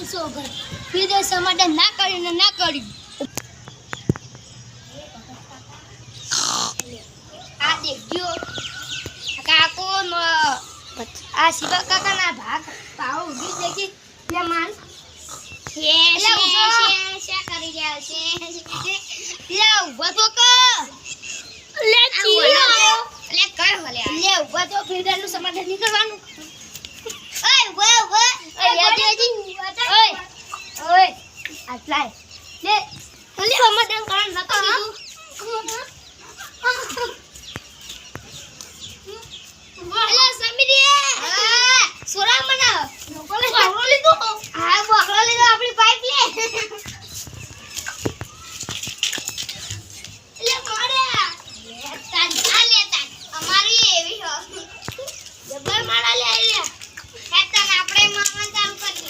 સોગર ફીદે સમાધાન ના કર્યું ને ના કર્યું આ દેખજો કાકો આ શિવા કાકાના ભાગ પાવ ઉભી દેખી લે માન શું કરી રહ્યા છે લે ઉભો તો ક લે ચીયો લે કર ભલે લે ઉભો તો ફીદેનું સમાધાન નહીં કરવાનું ઓય ઓય આટલાય લે લે સમાધાન કારણ નતો કીધું અલા સમીરી સોરા મને બકરો લીધો હા બકરો લીધો આપણી પાઇપ લે લે મારે લેતા લેતા અમારી એવી હો જબર મારા લે લે હેતા આપણે મારવાનું ચાલુ કરી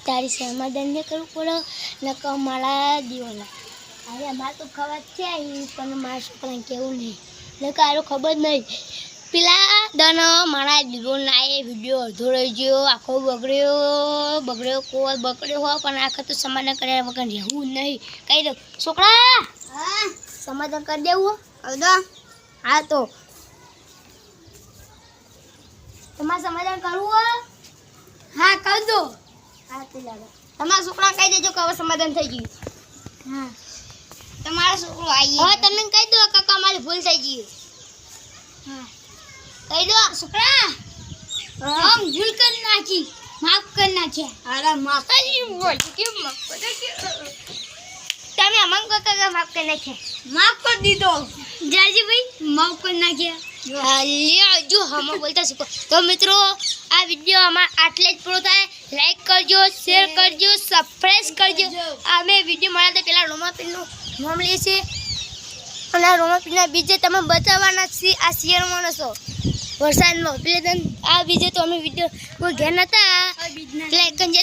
તારી સમાધાન ને કરવું પડે નક મારા દીવાના અરે અમારે તો ખબર છે પણ મારા છોકરાને કેવું નહીં નકર આરો ખબર નહીં પેલા દન મારા દીવો ના એ વિડીયો અડધો રહી ગયો આખો બગડ્યો કોઈ બગડ્યો હોય પણ આખા તો સમાધાન કર્યા વગર રહેવું નહીં કહી દઉં છોકરા હા સમાધાન કરી દેવું હવે હા તો તમારે સમાધાન કરવું હા કરી દો હા તે લાગે તમારા છોકરા કહી દેજો કે હવે સમાધાન થઈ ગયું હા તમારો છોકરો આવી હવે તમે કહી દો કાકા અમારી ભૂલ થઈ ગઈ હા કહી દો છોકરા હમ ભૂલ કરી નાખી માફ કરી નાખ્યા અરે માતાજી બોલ કે માફ તમે અમંગ કાકા માફ કરી નાખ્યા માફ કરી દીધો જાજી ભાઈ માફ કરી નાખ્યા લ્યો જો હમ બોલતા શીખો તો મિત્રો આ વિડિયો અમાર આટલે જ પૂરો થાય લાઈક કરજો શેર કરજો સબસ્ક્રાઇબ કરજો અમે વિડિયો બનાવતા પહેલા રોમાપીરનું નામ લઈએ છીએ અને રોમાપીરના બીજે તમે બચાવવાના છે આ શિયાળામાં નસો વરસાદમાં પેલે આ બીજે તો અમે વિડિયો કોઈ ઘેર નતા એટલે